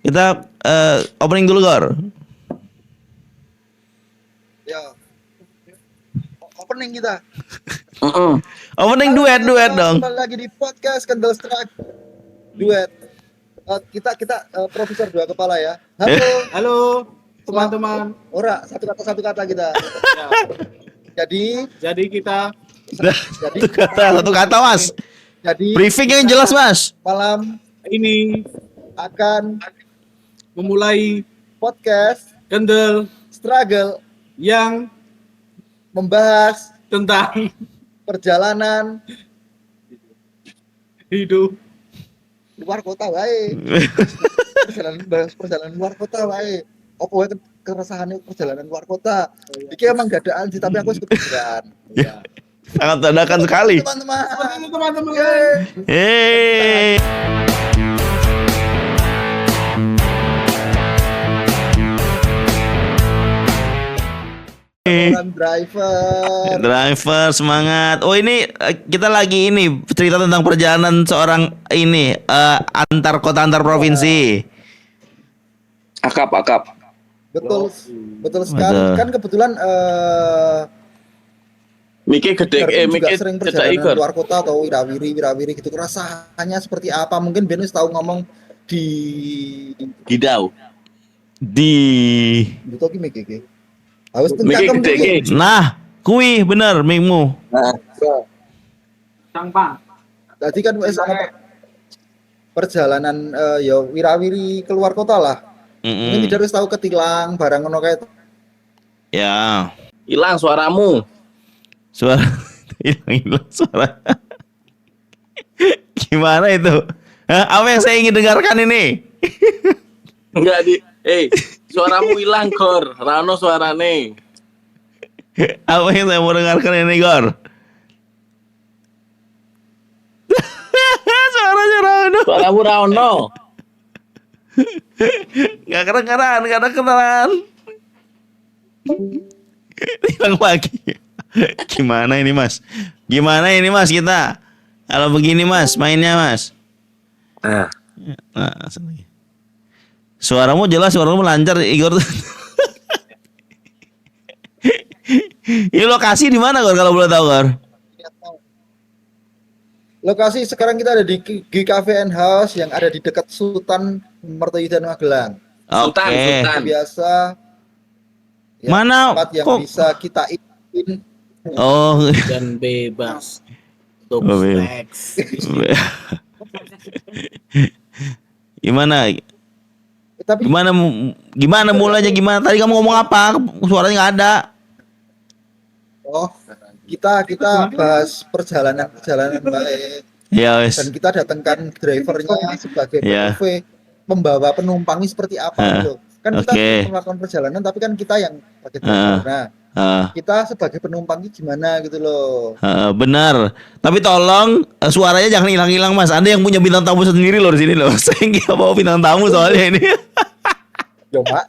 Kita opening dulu Gor. Ya. Opening kita. Opening duet dong. Kembali lagi di podcast Kendall Strike. Duet. Kita Profesor Dua Kepala ya. Halo teman-teman. Ora, satu kata kita. Ya. Jadi kita Satu kata Mas. Jadi Briefing yang jelas Mas. malam ini akan memulai podcast Kendall Struggle yang membahas tentang perjalanan hidup. luar kota wae. Perjalanan luar kota wae. Opo wae keresahannya perjalanan luar kota. Iki emang gadaan sih, tapi aku ikut gadaan. Ya. Sangat dadakan sekali. Teman-teman. Seperti itu teman-teman. Hey. Orang Driver semangat. Oh ini kita lagi ini cerita tentang perjalanan seorang ini antar kota antar provinsi. Akap. Betul sekali. Betul. Kan kebetulan Miki gede, Darwin juga Miki sering cedak perjalanan ikor. luar kota atau wirawiri gitu. Rasanya seperti apa? Mungkin Benus tahu ngomong di Gidau. Di Buto ki Miki. Harus Miki gede ki. nah, kui bener mingmu. Nah, Tangpang. Tadi kan wis ana perjalanan ya wirawiri keluar kota lah. Mungkin tidak harus tahu ketilang barang ngono kayak Ya, hilang suaramu. suara hilang suara. Gimana itu? Hah, apa yang saya ingin dengarkan ini? Enggak suaramu hilang Gor. Rano suarane. Apa yang saya mau dengarkan ini, Gor? Suaranya Rano. Suaramu Rano. Gak kedengeran. Hilang lagi. Gimana ini Mas kita? Kalau begini Mas, mainnya Mas. Nah, Nah, suaramu jelas, suaramu lancar, Igor. Ini lokasi di mana Gor kalau boleh tahu Gor? lokasi sekarang kita ada di Cafe and House yang ada di dekat Sultan Mertoyudan Magelang. Sultan. Biasa ya, Mana tempat yang kok? bisa kita ikutin. Oh, Dan bebas. Untuk Oh, bebas. seks. gimana? Tapi Gimana mulainya gimana? Tadi kamu ngomong apa? Suaranya nggak ada. oh, kita bahas perjalanan baik. Ya wes. Dan kita datangkan drivernya sebagai Ya. POV membawa penumpang ini seperti apa gitu. Kan kita Oke. melakukan perjalanan tapi kan kita yang pakai driver. Nah, kita sebagai penumpang ini gimana gitu loh. Benar. Tapi tolong suaranya jangan hilang-hilang Mas. Anda yang punya bintang tamu sendiri loh di sini loh. Saya nggak bawa bintang tamu soalnya ini. Yo, Pak.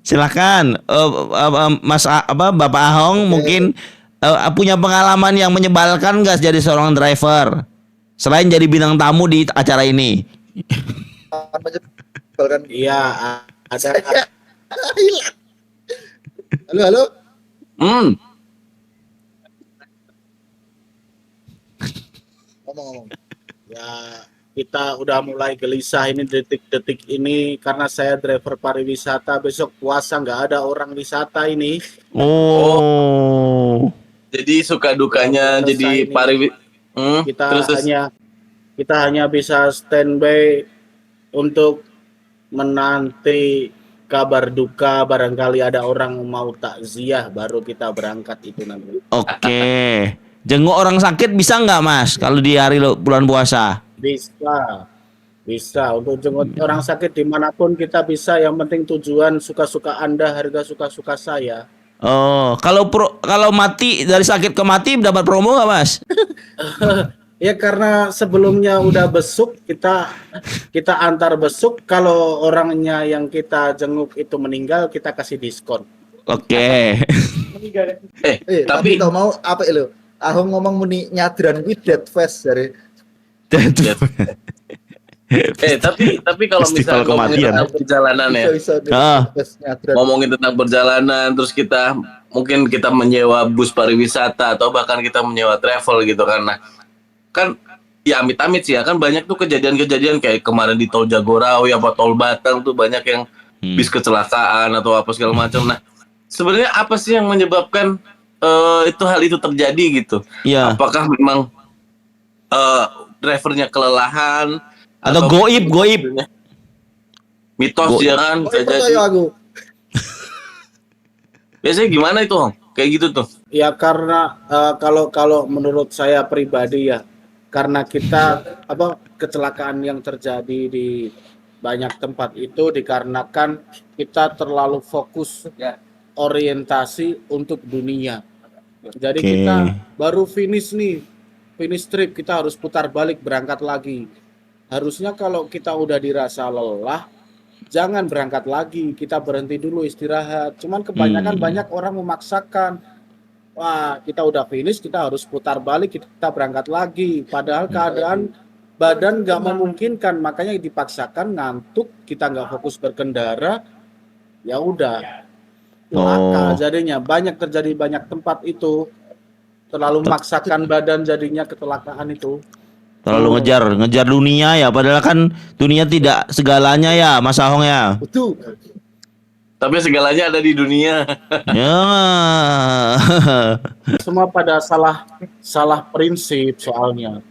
Silakan Mas Bapak Ahong mungkin punya pengalaman yang menyebalkan nggak jadi seorang driver selain jadi bintang tamu di acara ini? Menyebalkan. Iya, ada Halo. Ngomong. ya kita udah mulai gelisah ini detik-detik ini karena saya driver pariwisata, besok puasa nggak ada orang wisata ini. Oh. Jadi suka dukanya Selesai jadi ini. Kita terus hanya bisa standby untuk menanti kabar duka, barangkali ada orang mau takziah baru kita berangkat itu nanti. Oke. Jenguk orang sakit bisa nggak Mas kalau di hari bulan puasa? Bisa untuk jenguk orang sakit dimanapun kita bisa, yang penting tujuan suka-suka Anda, harga suka-suka saya. Oh, kalau mati dari sakit ke mati dapat promo nggak Mas? Ya karena sebelumnya udah besuk, kita antar besuk, kalau orangnya yang kita jenguk itu meninggal kita kasih diskon. Oke. tapi tau mau apa lo? Aku ngomong muni nyadran kuwi dead face dari Tapi kalau Festival misalnya ngomongin kematian. tentang perjalanan ya, Bisa Ah. ngomongin tentang perjalanan, terus kita mungkin kita menyewa bus pariwisata atau bahkan kita menyewa travel gitu kan. Nah, kan ya amit-amit sih ya kan banyak tuh kejadian-kejadian kayak kemarin di Tol Jagorawi apa Tol Batang tuh banyak yang bis kecelakaan atau apa segala macam. Nah, sebenarnya apa sih yang menyebabkan hal itu terjadi gitu? Iya. Apakah memang drivernya kelelahan Atau goib. mitos Goib. ya kan? Oh, Bisa jadi. percaya aku. Biasanya gimana itu, Hong? Kayak gitu tuh. Ya karena kalau menurut saya pribadi ya, karena kita kecelakaan yang terjadi di banyak tempat itu dikarenakan kita terlalu fokus orientasi untuk dunia. Jadi Oke. kita baru finish trip, kita harus putar balik berangkat lagi. Harusnya kalau kita udah dirasa lelah, jangan berangkat lagi, kita berhenti dulu istirahat. Cuman kebanyakan banyak orang memaksakan, wah kita udah finish, kita harus putar balik, kita berangkat lagi. Padahal keadaan badan nggak memungkinkan, makanya dipaksakan, ngantuk, kita nggak fokus berkendara, ya udah. Celaka jadinya, terjadi banyak tempat itu, terlalu memaksakan badan jadinya kecelakaan itu. Terlalu ngejar dunia ya, padahal kan dunia tidak segalanya ya, Mas Ahong ya. Betul. Tapi segalanya ada di dunia. Ya. Semua pada salah prinsip soalnya.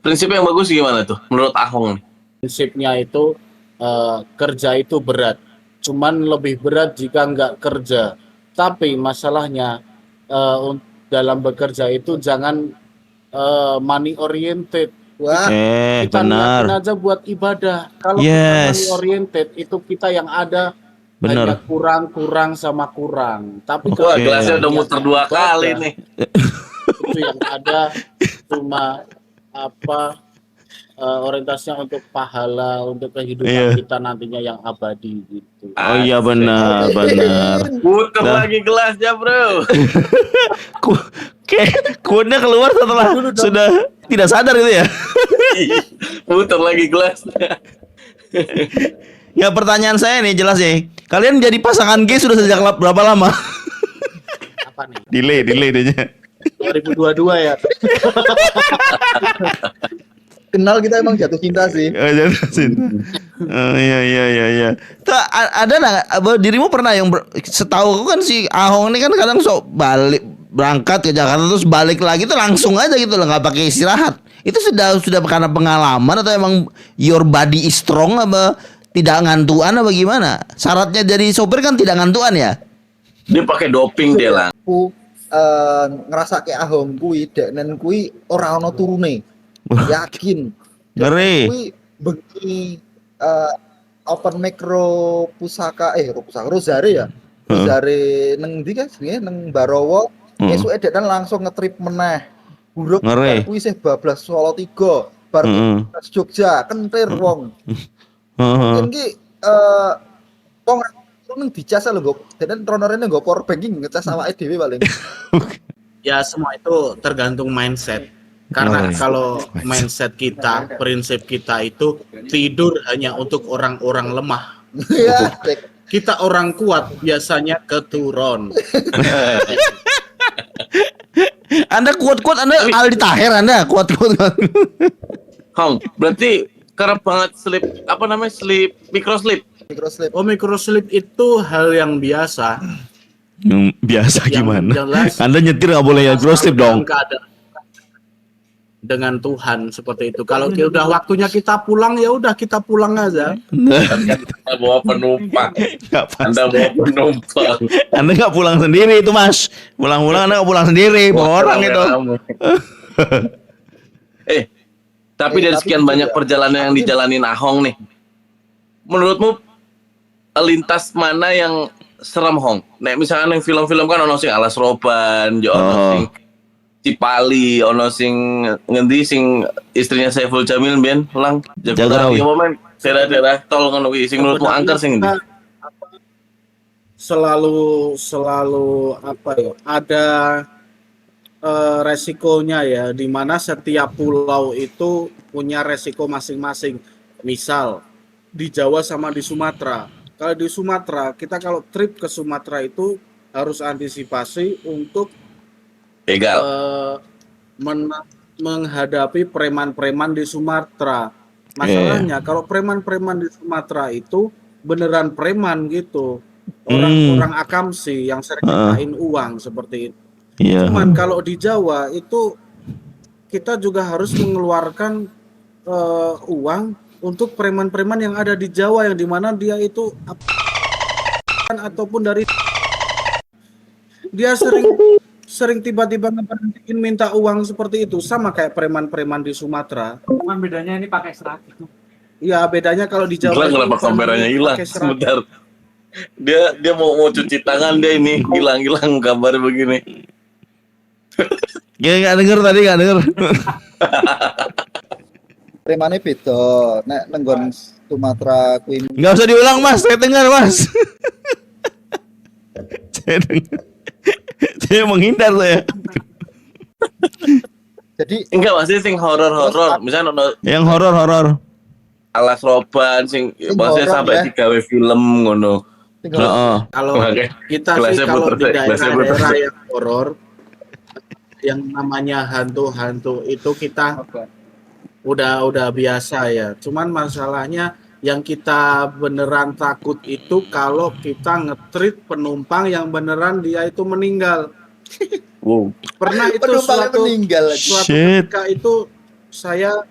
Prinsip yang bagus gimana tuh menurut Ahong nih? Prinsipnya itu kerja itu berat, cuman lebih berat jika nggak kerja. Tapi masalahnya dalam bekerja itu jangan money oriented. Wah, Kita Benar. niatin aja buat ibadah. Kalau Yes. kita money oriented itu kita yang ada hanya Benar. kurang sama kurang. Tapi Wah, kalau gelasnya udah kita muter 2 kali ibadah, nih. itu yang ada cuma orientasinya untuk pahala, untuk kehidupan Iya. kita nantinya yang abadi gitu. Oh iya benar. Puter Nah. lagi gelasnya, Bro. Kuatnya keluar setelah sudah tidak sadar gitu ya. Puter lagi gelasnya. Ya pertanyaan saya nih jelas ya. Kalian jadi pasangan gay sudah sejak berapa lama? Apa nih? delay dehnya. 2022 ya. kenal kita emang jatuh cinta sih. Oh, jatuh cinta. Oh, iya. Ada nggak dirimu pernah yang setahu aku kan si Ahong ini kan kadang sok balik berangkat ke Jakarta terus balik lagi tuh langsung aja gitu loh, nggak pakai istirahat. Itu sudah karena pengalaman atau emang your body is strong apa tidak ngantuan apa gimana? Syaratnya jadi sopir kan tidak ngantuan ya? Dia pakai doping dia lah. Aku ngerasa kayak Ahong kui deknen kui ora ono turune. Yakin. Ngeri. Kui bengi open mikro pusaka Rosare ya. Rosare neng ndi guys neng Barowo. Esuk edekan langsung ngetrip meneh. Buruk Ngeri. kuwi isih bablas Solo 3 bar Jogja kentir wong. Mungkin ki wong nang dicas lho nggo denen tronorene nggo power banking ngecas awake dhewe paling. Ya semua itu tergantung mindset. Karena kalau mindset kita, prinsip kita itu tidur hanya untuk orang-orang lemah. Ya, Kita orang kuat biasanya keturun. Anda kuat-kuat, Anda Aldi Taher, Anda kuat-kuat. Hong, berarti kerap banget sleep microslip. microslip. Oh, microslip itu hal yang biasa. Yang biasa gimana? jelas. Anda nyetir nggak boleh ya microslip dong. Dengan Tuhan seperti itu. Kalau udah waktunya kita pulang ya udah kita pulang aja. Anda bawa penumpang. Nggak pas. Anda bawa penumpang. Anda nggak pulang sendiri itu Mas. Pulang-pulang Anda nggak pulang sendiri, bawa orang itu. Tapi dari sekian banyak perjalanan yang dijalanin Ahong nih, menurutmu lintas mana yang serem Hong? Nek misalkan yang film-film kan ono sing Alas Roban, yo ono sing Cipali, ono sing ngendi sing istrinya Saiful Jamil ben lang Jagorawi momen daerah-daerah tol ngono kuwi sing menurutmu angker sing endi? Selalu ada resikonya ya, di mana setiap pulau itu punya resiko masing-masing. Misal di Jawa sama di Sumatera. Kalau di Sumatera, kita kalau trip ke Sumatera itu harus antisipasi untuk Begal. eh, menghadapi preman-preman di Sumatera. Masalahnya kalau preman-preman di Sumatera itu beneran preman gitu. Orang-orang akamsi yang sering mintain uang seperti itu. Iya. Cuman kalau di Jawa itu kita juga harus mengeluarkan uang untuk preman-preman yang ada di Jawa yang dimana dia itu ataupun dari dia sering tiba-tiba ngeberhentiin minta uang seperti itu, sama kayak preman-preman di Sumatera. Cuman bedanya ini pakai serat itu. Ya bedanya kalau di Jawa Hilang, itu kenapa kameranya hilang? pakai serat. Sebentar. Dia mau cuci tangan dia ini. Hilang gambar begini. Ya nggak denger tadi nggak denger. Premane beda. Nek nenggon Sumatera kuwi Nggak usah diulang mas, saya dengar mas. Saya dengar. Saya menghindar saya. jadi Enggak, masih sing horor-horor. Misalnya ono Yang horor. Alas Roban sing maksudnya horor, sampai ya. digawe film ngono. tinggal Heeh. Kalau Oke. kita sih Gelasnya kalau puter di deh, gelasnya puter daerah-daerah deh. yang horor, yang namanya hantu-hantu itu kita udah biasa ya. Cuman masalahnya yang kita beneran takut itu kalau kita nge-treat penumpang yang beneran dia itu meninggal. Wow. Pernah itu penumpangnya meninggal. suatu Shit. ketika itu saya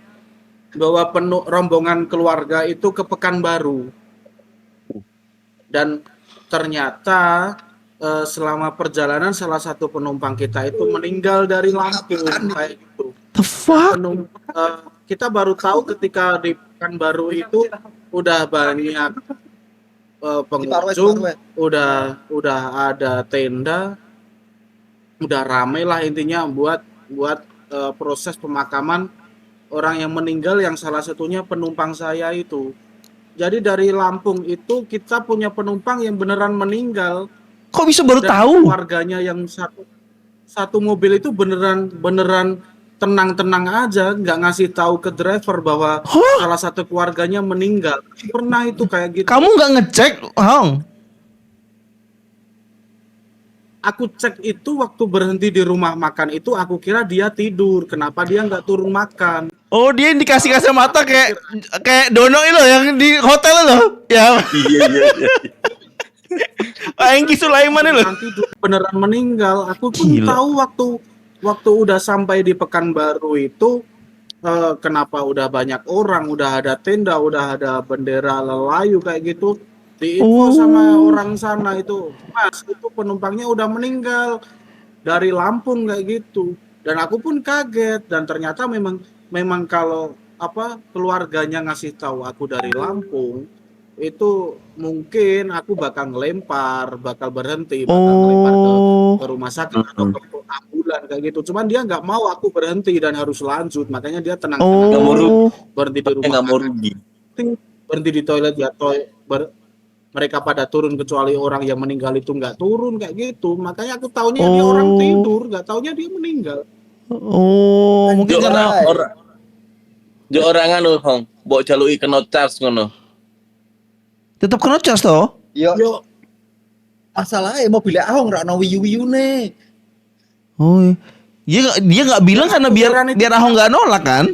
bawa rombongan keluarga itu ke Pekanbaru. Dan ternyata selama perjalanan salah satu penumpang kita itu meninggal dari Lampung kayak gitu. The fuck? Kita baru tahu ketika di Pekanbaru itu udah banyak pengunjung, udah ada tenda, udah rame lah intinya buat proses pemakaman orang yang meninggal yang salah satunya penumpang saya itu. Jadi dari Lampung itu kita punya penumpang yang beneran meninggal. Kok bisa baru Dan tahu? keluarganya yang satu mobil itu beneran tenang-tenang aja, nggak ngasih tahu ke driver bahwa salah satu keluarganya meninggal. Pernah itu kayak gitu. Kamu nggak ngecek, Hong? Aku cek itu waktu berhenti di rumah makan itu, aku kira dia tidur. Kenapa dia nggak turun makan? Oh dia dikasih kacamata kayak Dono itu yang di hotel itu, ya. Iya. Pak Engki Sulaiman itu. Beneran tidur, beneran meninggal. Aku pun Gila. tahu waktu udah sampai di Pekanbaru itu kenapa udah banyak orang, udah ada tenda, udah ada bendera lelayu kayak gitu. Diinfo sama orang sana itu, Mas, itu penumpangnya udah meninggal dari Lampung kayak gitu. Dan aku pun kaget dan ternyata memang kalau keluarganya ngasih tahu aku dari Lampung, itu mungkin aku bakal berhenti, bakal ngelempar ke rumah sakit atau ke ambulan kayak gitu. Cuman dia nggak mau aku berhenti dan harus lanjut, makanya dia tenang-tenang Nggak mau rugi. berhenti di rumah, Nggak mau rugi. berhenti di toilet ya mereka pada turun kecuali orang yang meninggal itu nggak turun kayak gitu. Makanya aku taunya dia orang tidur, nggak taunya dia meninggal. Mungkin Jo karena orang anu Hong, mbok jaluki kena charge ngono. tetap kena cas toh. yo Yo, masalahnya mobilnya Ahong ra ono wiyu-wiyune. Oh, dia nggak bilang karena biar Ahong nggak nolak kan?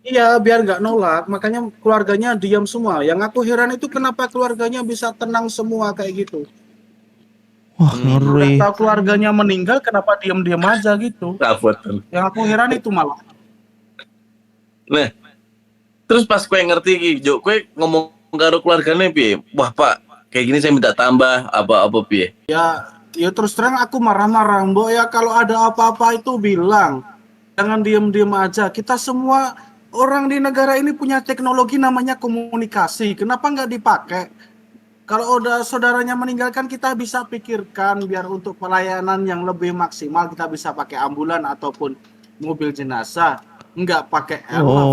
iya, biar nggak nolak, makanya keluarganya diam semua. Yang aku heran itu kenapa keluarganya bisa tenang semua kayak gitu. Wah Udah ngeri. tahu keluarganya meninggal, kenapa diam-diam aja gitu. Rapotan. Yang aku heran itu malah. Nah, terus pas kowe ngerti iki, Jo, kowe ngomong karo keluargane piye? Wah, Pak, kayak gini saya minta tambah apa piye? Ya terus terang aku marah-marah, Mbok ya kalau ada apa-apa itu bilang. Jangan diem-diem aja. Kita semua orang di negara ini punya teknologi namanya komunikasi. Kenapa nggak dipakai? Kalau udah saudaranya meninggalkan, kita bisa pikirkan biar untuk pelayanan yang lebih maksimal kita bisa pakai ambulan ataupun mobil jenazah, nggak pakai elaf.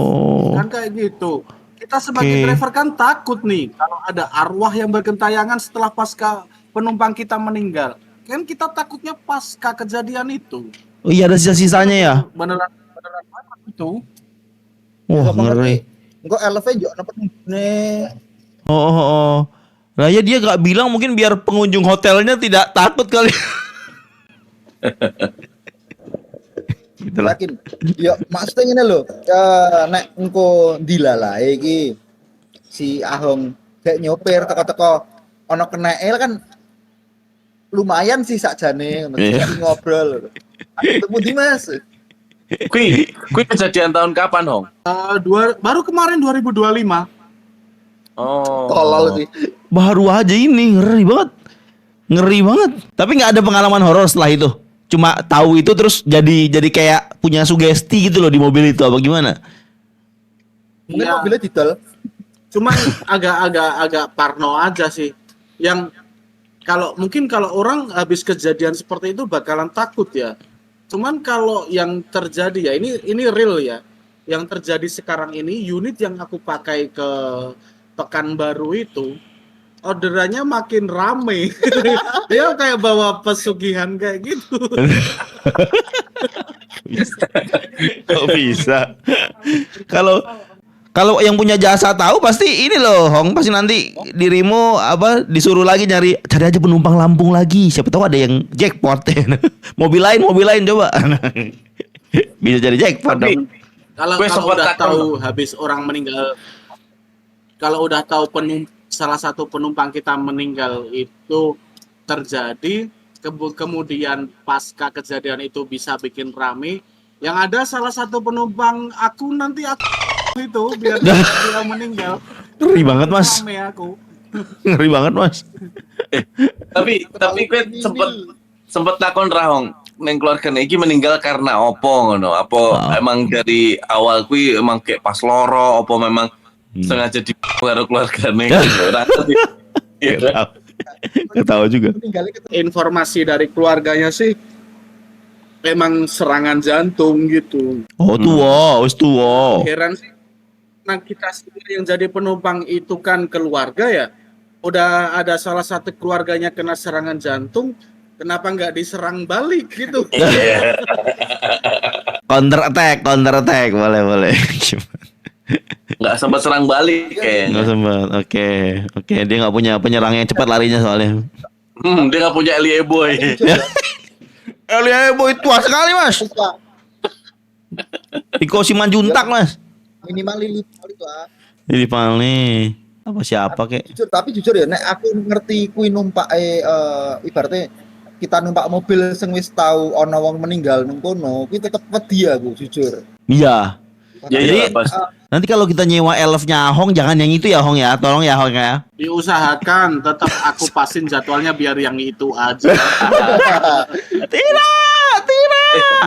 Kan kayak gitu. Kita sebagai driver kan takut nih kalau ada arwah yang bergentayangan setelah pasca penumpang kita meninggal. kan kita takutnya pasca kejadian itu. Oh iya, ada sisa-sisanya ya. Beneran banget itu. Wah, ngeri. Engko eleve yo napa ne. Oh. Lah ya dia gak bilang, mungkin biar pengunjung hotelnya tidak takut kali. Gitulah. Yakin. Yo maksudnya ngene lho. Nek engko dilalae iki si Ahong kayak nyopir teko-teko ono keneke kan lumayan sih sakjane Iya. ngobrol. Ketemu di Mas. Kui kejadian tahun kapan, Hong? Baru kemarin 2025. Oh. Tolol sih. Baru aja ini, ngeri banget. Ngeri banget. Tapi nggak ada pengalaman horor setelah itu. Cuma tahu itu terus jadi kayak punya sugesti gitu loh di mobil itu, apa gimana? Mungkin Iya. mobilnya didol. Cuman agak parno aja sih. Yang mungkin kalau orang habis kejadian seperti itu bakalan takut ya. Cuman kalau yang terjadi ya ini real ya. Yang terjadi sekarang ini unit yang aku pakai ke Pekanbaru itu orderannya makin rame. Dia kayak bawa pesugihan kayak gitu. Kok bisa? Kalau yang punya jasa tahu pasti ini loh, Hong, pasti nanti dirimu disuruh lagi cari aja penumpang Lampung lagi. Siapa tahu ada yang jackpot. mobil lain coba. Bisa jadi jackpot dong. Kalau udah tahu habis orang meninggal, kalau udah tahu salah satu penumpang kita meninggal itu terjadi, kemudian pasca kejadian itu bisa bikin rame, yang ada salah satu penumpang aku nanti itu biar dia meninggal. Ngeri banget, Mas. Rame aku. Ngeri banget, Mas. Tapi gue sempet takon Rahong neng keluarga iki meninggal karena opo ngono? Apa emang dari awal kui emang kayak pas loro, apa memang sengaja di karo keluargane? Ora ngerti. Iya. Gak tahu juga. Informasi dari keluarganya sih emang serangan jantung gitu. Oh, tua. Heran sih, nah kita sendiri yang jadi penumpang itu kan keluarga ya. Udah ada salah satu keluarganya kena serangan jantung, kenapa nggak diserang balik gitu? Counter attack, boleh. Nggak sempat serang balik kayaknya. Nggak sempat. Oke, dia nggak punya penyerang yang cepat larinya soalnya. Dia nggak punya Elie Boy. Elie Boy tua sekali, Mas. Iko Simanjuntak, Mas. Minimal Lili itu Ini paling apa siapa kek? Jujur ya, nek aku ngerti kuwi numpak ibaratnya kita numpak mobil sing wis tau ana wong meninggal nang kono, kuwi tetep wedi aku jujur. Iya. Jadi Nanti kalau kita nyewa elfnya Hong, jangan yang itu ya, Hong ya. Tolong ya, Hong ya. Diusahakan tetap aku pasin jadwalnya biar yang itu aja. Tidak.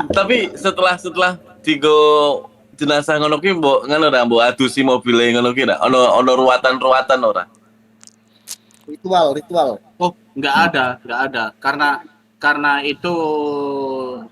tapi setelah tiga jenazah ngono ki mbok ngono ra mbok adusi mobile ngono ki ra ono ruwatan ora. Ritual. Oh, nggak ada. Karena itu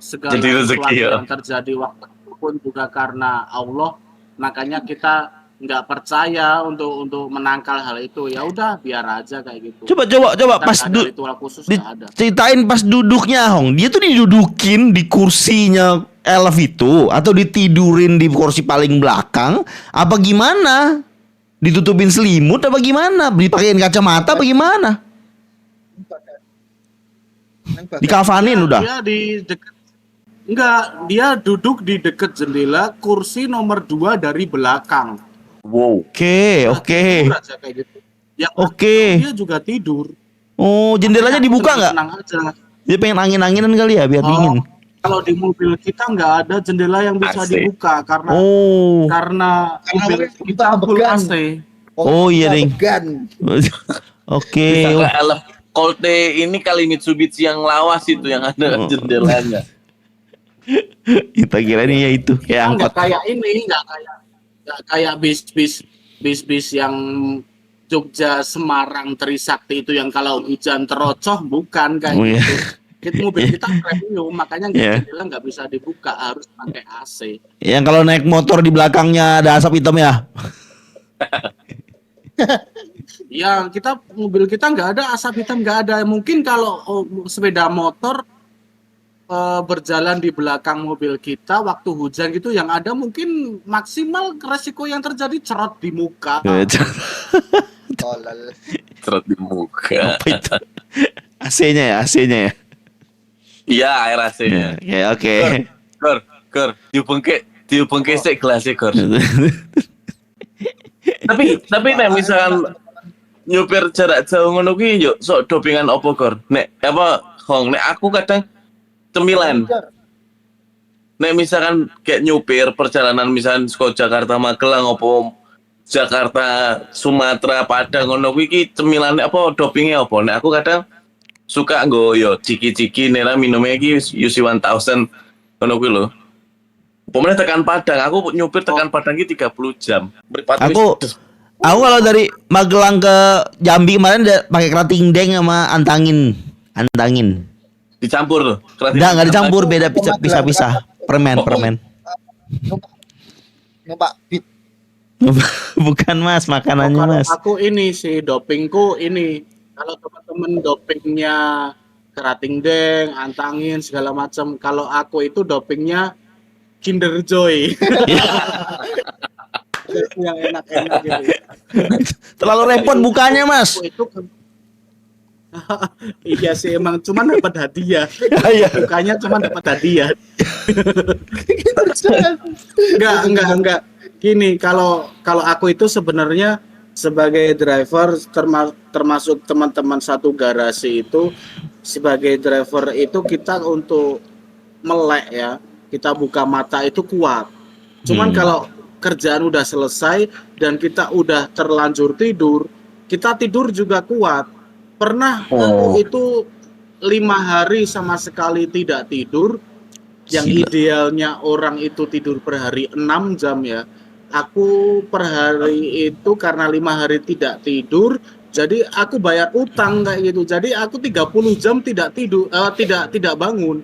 segala Jadi rezeki, sesuatu ya. yang terjadi waktu pun juga karena Allah. Makanya kita nggak percaya untuk menangkal hal itu. Ya udah, biar aja kayak gitu. Coba Kita pas nggak ada ritual khusus, nggak ada. diceritain pas duduknya, Hong. Dia tuh didudukin di kursinya elf itu atau ditidurin di kursi paling belakang apa gimana? Ditutupin selimut apa gimana? Dipakein kacamata apa gimana? Dikafanin udah. Dia di dekat. Enggak, dia duduk di dekat jendela, kursi nomor 2 dari belakang. Wow. Oke. Tidur aja kayak gitu. Yang Oke. dia juga tidur. Oh, jendelanya dibuka nggak? Tenang aja. Dia pengen angin-anginan kali ya biar dingin. Kalau di mobil kita nggak ada jendela yang bisa AC. dibuka karena Oh. mobil kita full began. AC. Oh, iya, Ding. Began. Oke. Disangka elf Colte ini kali Mitsubishi yang lawas itu yang ada jendelanya. Kita kira ini ya itu kayak angkot. Nggak kayak ini, nggak kayak bis yang Jogja Semarang Trisakti itu yang kalau hujan terocoh, bukan kayak Oh, iya. gitu. Mobil kita premium, makanya Iya. jendela nggak bisa dibuka, harus pakai AC. Yang kalau naik motor di belakangnya ada asap hitam ya. Ya, mobil kita nggak ada asap hitam, nggak ada. Mungkin kalau sepeda motor berjalan di belakang mobil kita waktu hujan gitu, yang ada mungkin maksimal resiko yang terjadi cerot di muka. Tolol. Cerot di muka. Apa itu? AC-nya ya. Iya, air AC-nya. Oke. Kor, diupengke sik gelasnya, Kor. Tapi nek misalkan nyupir jarak jauh ngono kuwi yo sok dopingan opo, Kor? Nek Hong, nek aku kadang cemilan. Nek misalkan kayak nyupir perjalanan misalkan saka Jakarta Magelang opo Jakarta Sumatera Padang ngono kuwi iki cemilane apa dopingnya apa? Nek aku kadang suka nggo yo ciki-ciki nera minumnya iki UC 1000 ngono kuwi lho. Pemene tekan Padang, aku nyupir tekan Padang iki 30 jam. Aku kalau dari Magelang ke Jambi kemarin pakai kerating deng sama antangin. Dicampur tuh. Enggak dicampur, beda pisah-pisah. Permen. Numpak beat. Bukan Mas, makanannya Kalau Mas. aku ini sih dopingku ini, kalau teman-teman dopingnya kerating deng, antangin segala macam. Kalau aku itu dopingnya Kinder Joy. Yang enak-enak gitu. Terlalu repot bukanya Mas. Aku itu iya sih emang cuman dapat hadiah. Iya. Bukannya cuman dapat hadiah. Enggak. Gini, kalau aku itu sebenarnya sebagai driver termasuk teman-teman satu garasi itu, sebagai driver itu kita untuk melek ya, kita buka mata itu kuat. Cuman kalau kerjaan udah selesai dan kita udah terlanjur tidur, kita tidur juga kuat. Pernah aku itu 5 hari sama sekali tidak tidur. Yang Gila. idealnya orang itu tidur per hari 6 jam ya. Aku per hari itu karena 5 hari tidak tidur, jadi aku bayar utang kayak gitu. Jadi aku 30 jam tidak tidur, tidak bangun.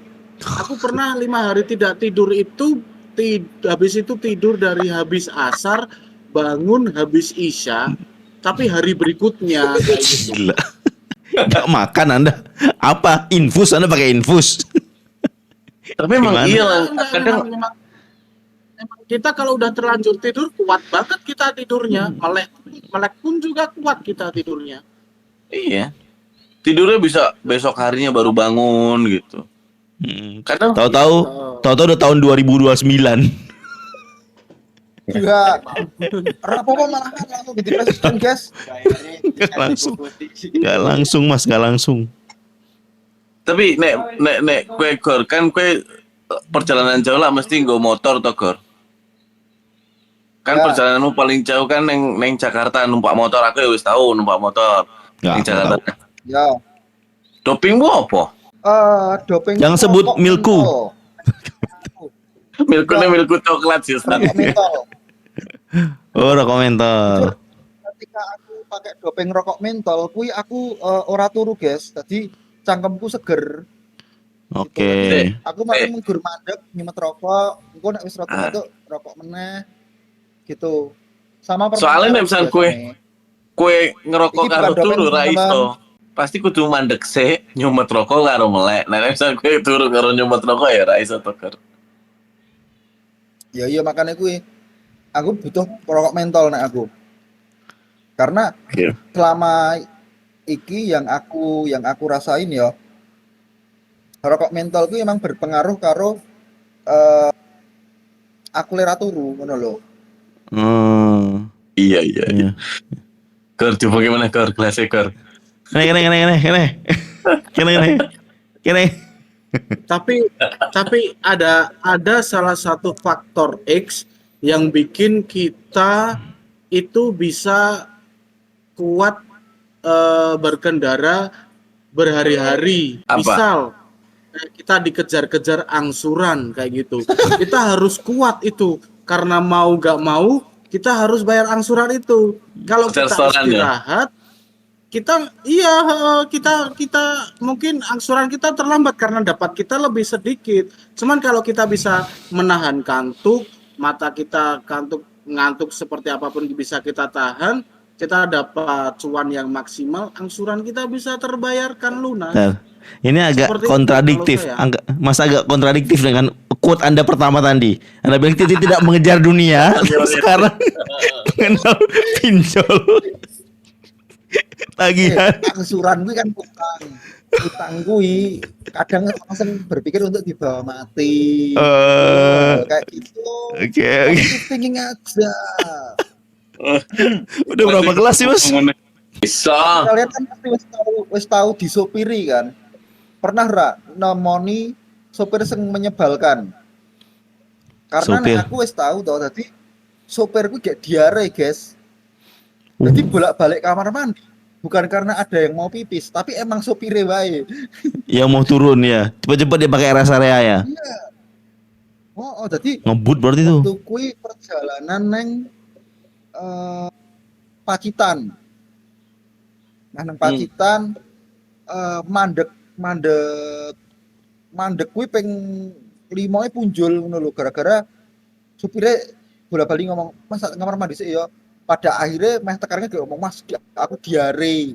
Aku pernah 5 hari tidak tidur itu, habis itu tidur dari habis asar, bangun habis isya, tapi hari berikutnya kayak gitu. Gila. Enggak makan Anda. Apa? Infus Anda pakai infus. Tapi emang Gimana? iya lah, kadang Memang kita kalau udah terlanjur tidur kuat banget kita tidurnya, melek pun juga kuat kita tidurnya. iya. Tidurnya bisa besok harinya baru bangun gitu. Kadang Tahu-tahu udah tahun 2029. Juga rapopo malah kan langsung didepresikan, guys. Enggak langsung. tapi nek kue Gor kan kue perjalanan jauh lah mesti nggo motor to Gor. Kan Ya. perjalananmu paling jauh kan neng Jakarta numpak motor, aku ya wis tahu numpak motor Nggak, neng aku Jakarta. tahu. Ya. Dopingmu apa? Doping. Jangan sebut rokok milku. mentol. Milku coklat sih. Rokok mentol. Oh, udah komentar. Ketika aku pakai doping rokok mentol, kui aku ora turu, guys. Tadi cangkemku seger. Oke. Aku malah menggur mandek nyemet rokok, engko nek wis rokok rokok meneh gitu. Sama Soalnya nek misalkan kue ngerokok Iki karo bukan doping, turu ra teman-teman. iso. Pasti kudu mandek sih nyumet rokok karo melek. Nek misalkan kue turu karo nyumet rokok ya ra iso to Gor. Ya iya makanya aku butuh rokok mentol nek aku. Karena Oke. selama iki yang aku rasain ya, rokok mentol ku emang berpengaruh karo aku lera turu ngono lho. Iya. Iya. Gor coba gimana Gor gelasnya Gor. Kene. Tapi ada salah satu faktor X yang bikin kita itu bisa kuat berkendara berhari-hari. Apa? Misal kita dikejar-kejar angsuran kayak gitu. Kita harus kuat itu karena mau gak mau kita harus bayar angsuran itu. Kalau kita Restoran ya? istirahat, kita mungkin angsuran kita terlambat karena dapat kita lebih sedikit. Cuman kalau kita bisa menahan kantuk, mata kita ngantuk seperti apapun bisa kita tahan, kita dapat cuan yang maksimal, angsuran kita bisa terbayarkan lunas. Nah, ini agak Seperti itu kontradiktif. kalau saya. Mas agak kontradiktif dengan quote Anda pertama tadi. Anda bilang tidak mengejar dunia, sekarang mengenal pinjol. Tagihan. Angsuran gue kan utang gue kadang langsung berpikir untuk dibawa mati. Kayak gitu. Oke. Positive thinking aja. Udah berapa kelas sih, Mas? Bisa. Kalian kan pasti wis tahu disopiri kan. Pernah ra nemoni sopir sing menyebalkan? Karena Sopir. aku wis tahu toh tadi sopirku gak diare, guys. Jadi bolak-balik kamar mandi bukan karena ada yang mau pipis, tapi emang sopire wae. Yang mau turun ya. Cepet-cepet dia pakai rest area ya. Iya. Jadi Ngebut berarti tuh. waktu kui perjalanan neng Pacitan. Nah, neng Pacitan mandek kui peng limoe punjul ngono lho gara-gara supire bola-bali ngomong, "Mas sak kamar mandi sih ya." Pada akhirnya meh tekarnya dia ngomong, "Mas, aku diare."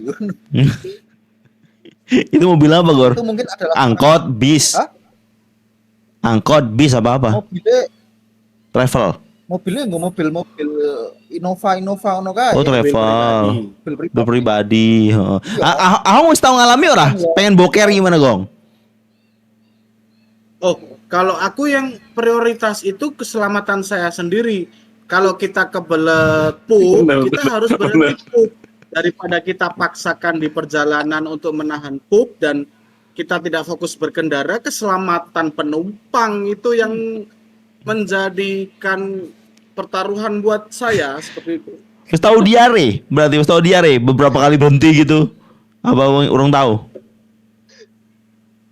Itu mobil apa, Gor? Itu mungkin adalah Angkot, bis. Hah? Angkot, bis apa? mobilnya nggak mobil Innova ono kae. Oh, travel. Mobil pribadi. Mobil pribadi. Heeh. Iya. Ahong wis tau ngalami ora? Iya. Pengen boker gimana, Gong? Oh, kalau aku yang prioritas itu keselamatan saya sendiri. Kalau kita kebelet pup, kita harus berhenti pup. Daripada kita paksakan di perjalanan untuk menahan pup dan kita tidak fokus berkendara, keselamatan penumpang itu yang menjadikan pertaruhan buat saya seperti itu. Wis tau diare? Berarti wis tau diare beberapa kali berhenti gitu. Apa orang tahu?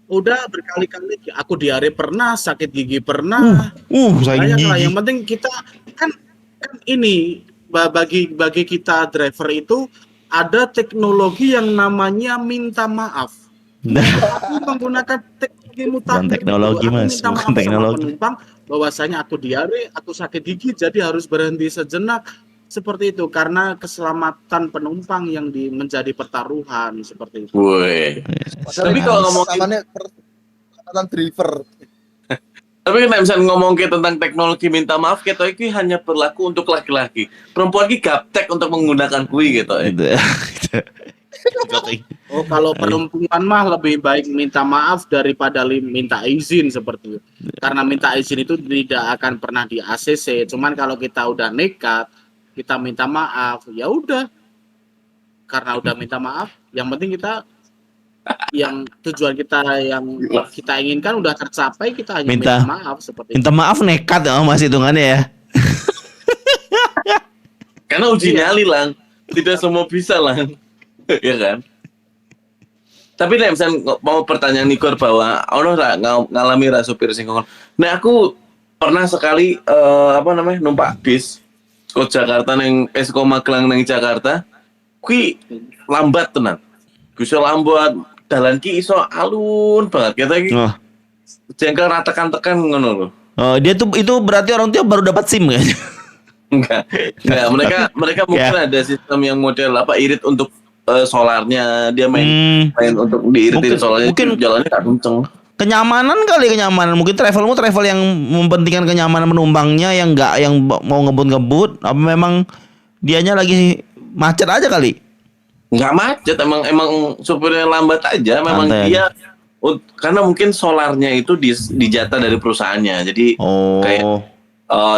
Udah berkali-kali aku diare pernah, sakit gigi pernah. Sakit Banyak lah. gigi. Yang penting kita kan ini bagi kita driver itu ada teknologi yang namanya minta maaf. Aku menggunakan teknologi mutakhir. Bukan teknologi, Aku Mas. minta Bukan maaf sama teknologi. penumpang bahwasanya aku diare, aku sakit gigi, jadi harus berhenti sejenak. Seperti itu karena keselamatan penumpang yang menjadi pertaruhan seperti itu. Woi. Tapi kalau ngomongin namanya peralatan driver. Tapi kan misalnya ngomong tentang teknologi minta maaf, kita ini hanya berlaku untuk laki-laki. Perempuan ini gaptek untuk menggunakan kui gitu. Gitu. Oh, kalau perempuan mah lebih baik minta maaf daripada minta izin seperti itu. Karena minta izin itu tidak akan pernah di ACC. Cuman kalau kita udah nekat, kita minta maaf, ya udah. Karena udah minta maaf, yang penting kita yang tujuan kita yang kita inginkan udah tercapai, kita hanya minta maaf seperti Minta maaf nekat ya Mas hitungannya ya. Karena uji nyali Lang, tidak semua bisa Lang. Ya kan? Tapi nih misalnya mau pertanyaan Nikor bahwa ono ngalami ra supir sing ngomong. Nah aku pernah sekali numpak bis ke Jakarta neng Magelang neng Jakarta. Kui lambat tenan. Bisa lambat dalan ki iso alun banget kita iki. Jengkel ra tekan-tekan ngono lho. Oh, dia tuh itu berarti orang tua baru dapat SIM kayaknya. Enggak, mereka mungkin ada sistem yang model irit untuk solarnya, dia main untuk diiritin solarnya, mungkin jalannya nggak kenceng. Kenyamanan Mungkin travel yang mementingkan kenyamanan penumpangnya yang mau ngebut apa memang dianya lagi macet aja kali. Nggak macet, emang supirnya lambat aja, memang Santai dia karena mungkin solarnya itu dijatah dari perusahaannya, jadi kayak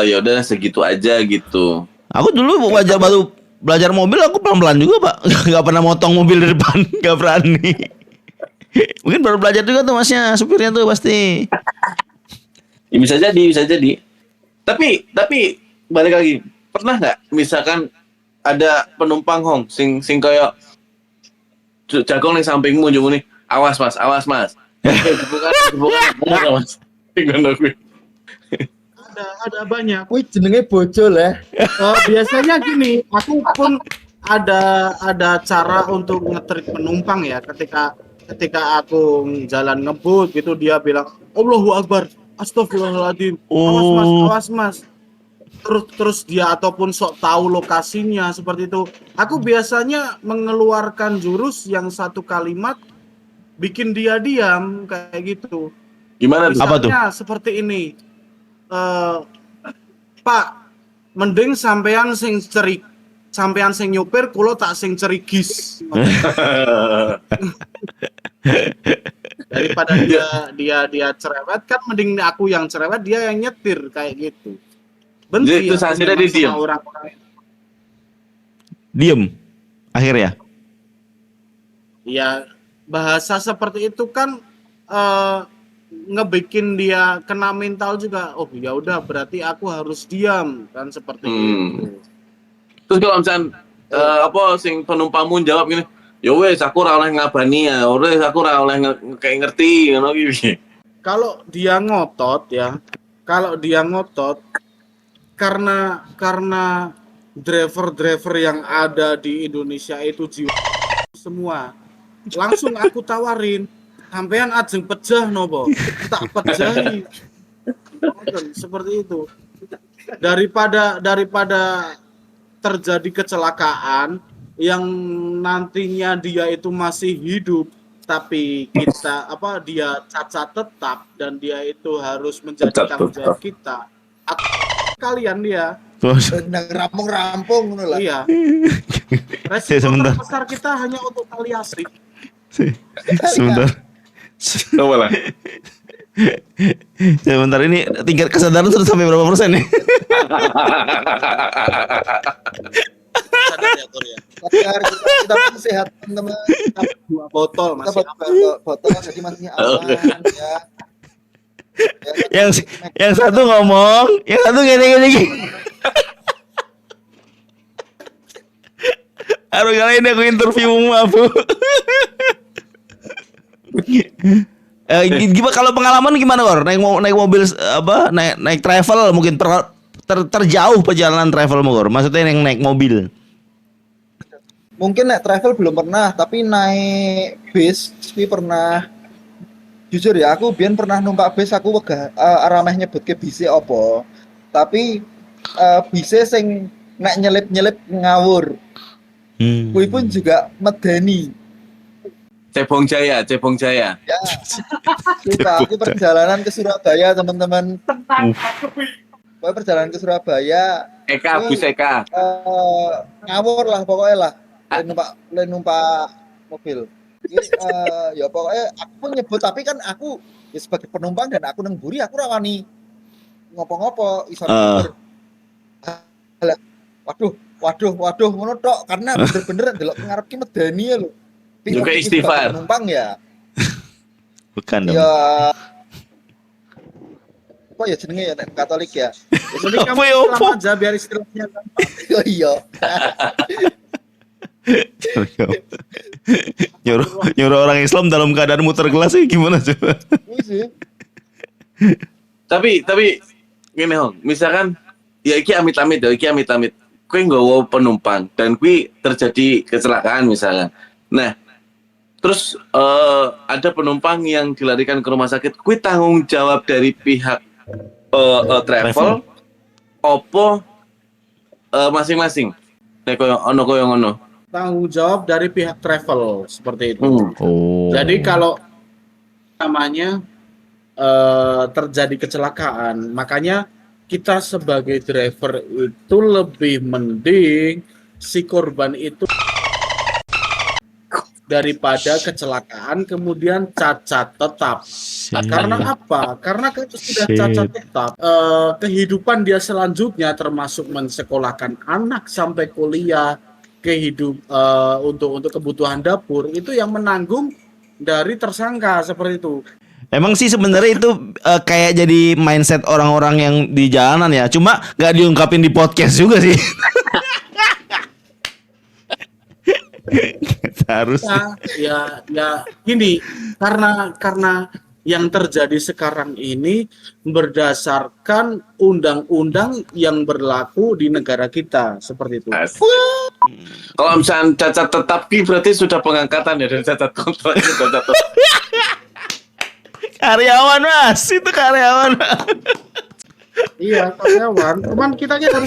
ya udah segitu aja gitu. Aku dulu baru belajar mobil, aku pelan-pelan juga Pak, nggak pernah motong mobil di depan, nggak berani. Mungkin baru belajar juga tuh masnya, supirnya tuh pasti. Ya, bisa jadi. Tapi balik lagi, pernah nggak misalkan ada penumpang hong sing kayak jagong nih sampingmu jemu nih, awas mas. Bukan mas. Ada banyak. Wih jenenge bojol ya. Biasanya gini, aku pun ada cara untuk nge-treat penumpang ya. Ketika aku jalan ngebut gitu, dia bilang Allahu Akbar, Astagfirullahaladzim, awas mas. terus dia ataupun sok tahu lokasinya seperti itu. Aku biasanya mengeluarkan jurus yang satu kalimat bikin dia diam kayak gitu. Gimana tuh? Apa tuh? Misalnya seperti ini. Pak, mending sampean sing nyupir, kulo tak sing cerigis. Daripada dia cerewet kan, mending aku yang cerewet, dia yang nyetir kayak gitu. Jadi itu aku hasilnya memang dia diem? sama orang-orang itu. Diem akhirnya. Ya, bahasa seperti itu kan ngebikin dia kena mental juga. Oh ya udah, berarti aku harus diam kan, seperti itu. Terus kalau misalnya sing penumpangmu jawab gini, ya wes aku ora oleh ngabani ya, wes aku ora oleh kayak ngerti ngono iki. Kalau dia ngotot karena driver yang ada di Indonesia itu jiwa semua. Langsung aku tawarin, sampean ajeng pejah nopo, tak pejahi. Seperti itu. Daripada terjadi kecelakaan yang nantinya dia itu masih hidup, tapi dia cacat tetap dan dia itu harus menjadi tanggung jawab kita. Kalian dia. Nang rampung-rampung ngono lah. Iya. Resiko Sebentar. terbesar kita hanya untuk tali asik. Sebentar. Coba lah. Sebentar, ini tingkat kesadaran sudah sampai berapa persen nih? Sadar ya, Tor ya. Sadar, kita masih sehat teman-teman. 2 botol Kita masih botol jadi masih aman ya. Yang satu ngomong, yang satu gini. Aduh, kali ini aku interviewmu, Abu. Gimana kalau pengalaman gimana, Kor? Naik mobil naik travel mungkin terjauh perjalanan travelmu, Kor. Maksudnya yang naik mobil. Mungkin naik travel belum pernah, tapi naik bis pernah. Jujur ya, aku biyen pernah numpak bis, aku wegah arameh nyebutke bise apa. Tapi bise sing nek nyelip-nyelip ngawur. Kuwi pun juga medeni. Cebong Jaya. Ya. Lupa, aku perjalanan ke Surabaya, teman-teman. Pokoknya perjalanan ke Surabaya. Bus Eka. Ngawur lah pokoknya lah. Lain numpak mobil. Ya pokoknya aku pun nyebut, tapi kan aku ya sebagai penumpang dan aku nang mburi, aku rawani ngopo-ngopo iso nyebur. Waduh ngono tok, karena bener-bener delok ngarep ki medeni ya lho. Juga istighfar. Penumpang ya. Bukan dong. Ya. Kok ya jenenge ya nek Katolik ya. Jadi kamu pulang aja biar istilahnya gampang. Oh iya. nyuruh orang Islam dalam keadaan muter gelas sih gimana coba? Tapi gini Hong, misalkan ya iki amit-amit. Kowe nggawa penumpang dan kowe terjadi kecelakaan misalnya. Nah, terus ada penumpang yang dilarikan ke rumah sakit, kowe tanggung jawab dari pihak travel opo masing-masing. Nek koyo ngono. Tanggung jawab dari pihak travel seperti itu. Oh. Jadi kalau namanya terjadi kecelakaan, makanya kita sebagai driver itu lebih mending si korban itu daripada kecelakaan kemudian cacat tetap. Karena apa? Karena itu sudah cacat tetap. Kehidupan dia selanjutnya termasuk mensekolahkan anak sampai kuliah, untuk kebutuhan dapur itu yang menanggung dari tersangka seperti itu. Emang sih sebenarnya itu kayak jadi mindset orang-orang yang di jalanan ya. Cuma nggak diungkapin di podcast juga sih. Harus. Ya gini, karena yang terjadi sekarang ini berdasarkan undang-undang yang berlaku di negara kita seperti itu. Kalau misalnya cacat tetap berarti sudah pengangkatan ya dari cacat kontrak ke cacat tetap. Karyawan Mas, itu karyawan. Iya, karyawan. Cuman kita harus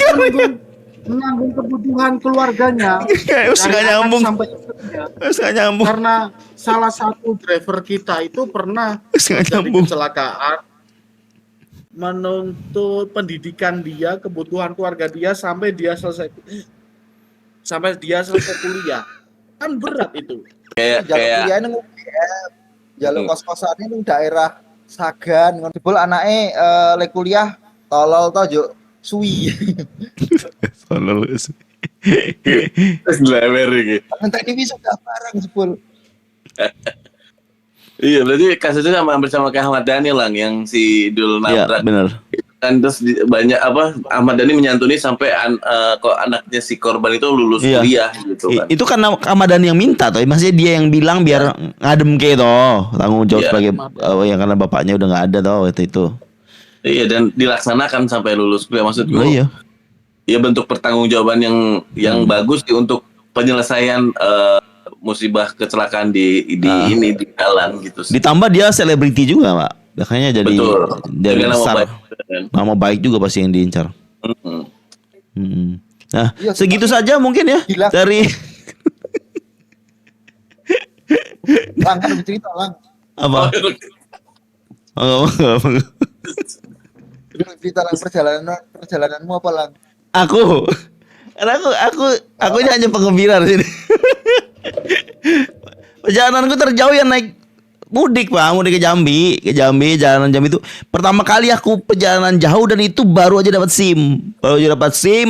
menanggung kebutuhan keluarganya. Kayak Dari nggak anak nyambung. sampai istrinya. Nggak nyambung. Karena salah satu driver kita itu pernah Nggak terjadi nyambung. kecelakaan, menuntut pendidikan dia, kebutuhan keluarga dia sampai dia selesai kuliah. Kan berat itu. Jalur kuliah nang UGM, jalur kos-kosan nang daerah Sagan ngono. Jebul anake le kuliah tolol to yo suwi. Tolol. Terus lewer iki. Ngenteni wisuda bareng jebul. Iya, berarti kasusnya bersama kayak Ahmad Dhani Lang yang si Dul Iya, nabrak. benar. Kan terus banyak Ahmad Dhani menyantuni sampai kok anaknya si korban itu lulus Iya. kuliah gitu kan. Itu kan Ramadan yang minta toh, maksudnya dia yang bilang biar ngadem ke toh, tanggung jawab Iya. sebagai yang karena bapaknya udah nggak ada toh waktu itu. Iya, dan dilaksanakan sampai lulus kuliah, maksud gue. Oh iya. Ya bentuk pertanggungjawaban yang bagus sih untuk penyelesaian musibah kecelakaan di ini di jalan gitu sih. Ditambah dia selebriti juga, Pak. Makanya jadi Betul. dari Dengan nama besar. baik, kan? Nama baik juga pasti yang diincar. Mm-mm. Nah, Iya, segitu saja mungkin ya Gila. dari Lang kan lebih cerita lang. apa? Oh, Lebih cerita lang perjalananmu apa lang? aku, karena aku ini hanya penggembira di sini. Perjalananku terjauh yang naik mudik, Pak, mudik ke Jambi, jalanan Jambi itu pertama kali aku perjalanan jauh dan itu baru aja dapat SIM,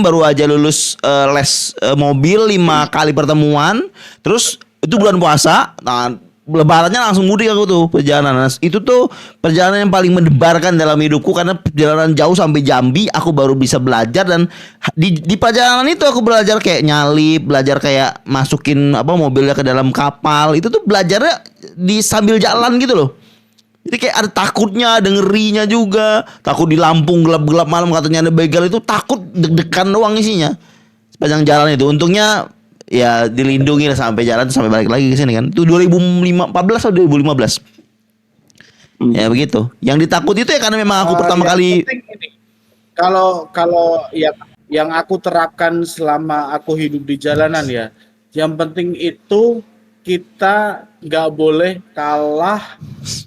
baru aja lulus les mobil 5 kali pertemuan, terus itu bulan puasa, nah lebarannya langsung mudik aku tuh perjalanan. Nah, itu tuh perjalanan yang paling mendebarkan dalam hidupku karena perjalanan jauh sampai Jambi aku baru bisa belajar dan di perjalanan itu aku belajar kayak nyalip, belajar kayak masukin mobilnya ke dalam kapal. Itu tuh belajarnya di sambil jalan gitu loh. Jadi kayak ada takutnya, ada ngerinya juga. Takut di Lampung gelap-gelap malam katanya ada begal, itu takut deg-degan doang isinya. Sepanjang jalan itu untungnya ya dilindungi lah sampai jalan sampai balik lagi ke sini kan. Itu 2014 atau 2015. Ya begitu. Yang ditakut itu ya karena memang aku pertama kali Kalau yang aku terapkan selama aku hidup di jalanan ya, yang penting itu kita nggak boleh kalah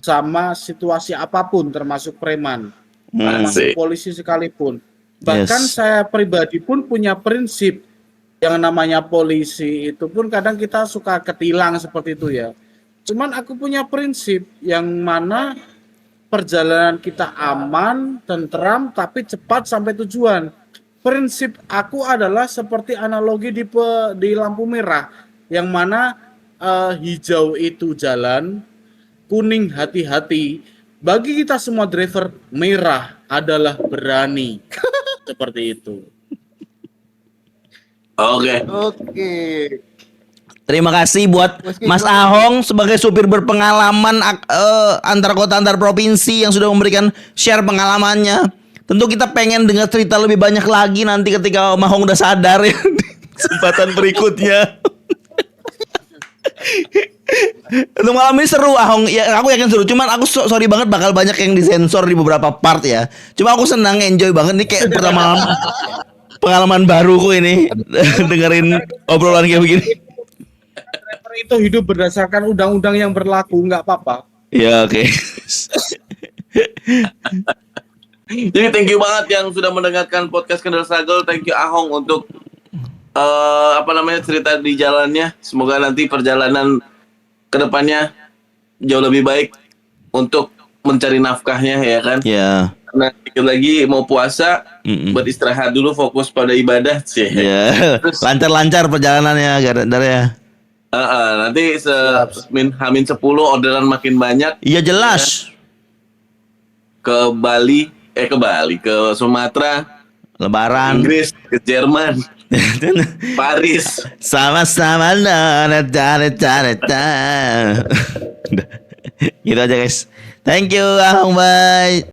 sama situasi apapun, termasuk preman, termasuk polisi sekalipun. Bahkan saya pribadi pun punya prinsip yang namanya polisi itu pun kadang kita suka ketilang seperti itu ya. Cuman aku punya prinsip yang mana perjalanan kita aman, tentram, tapi cepat sampai tujuan. Prinsip aku adalah seperti analogi di lampu merah, yang mana hijau itu jalan, kuning hati-hati. Bagi kita semua driver, merah adalah berani. Seperti itu. Oke. terima kasih buat Mas Ahong sebagai supir berpengalaman antar kota antar provinsi yang sudah memberikan share pengalamannya. Tentu kita pengen dengar cerita lebih banyak lagi nanti ketika Om Ahong udah sadar ya di kesempatan berikutnya. Untuk malam ini seru Ahong, ya aku yakin seru. Cuman aku sorry banget bakal banyak yang disensor di beberapa part ya. Cuma aku senang, enjoy banget nih kayak pertama pengalaman baruku ini dengerin obrolan kayak begini. Driver itu hidup berdasarkan undang-undang yang berlaku, nggak apa-apa. Ya oke. Jadi thank you banget yang sudah mendengarkan podcast Kendal Struggle. Thank you Ahong untuk cerita di jalannya. Semoga nanti perjalanan kedepannya jauh lebih baik untuk mencari nafkahnya ya kan. Ya. Nah, dikit lagi mau puasa, beristirahat dulu, fokus pada ibadah sih. Ya. Lancar-lancar perjalanannya ya. Nanti Hamin 10 orderan makin banyak. Iya jelas. Ke Bali, ke Sumatera, Lebaran, Inggris, ke Jerman, Paris. Sama-sama gitu aja guys. Thank you, bye.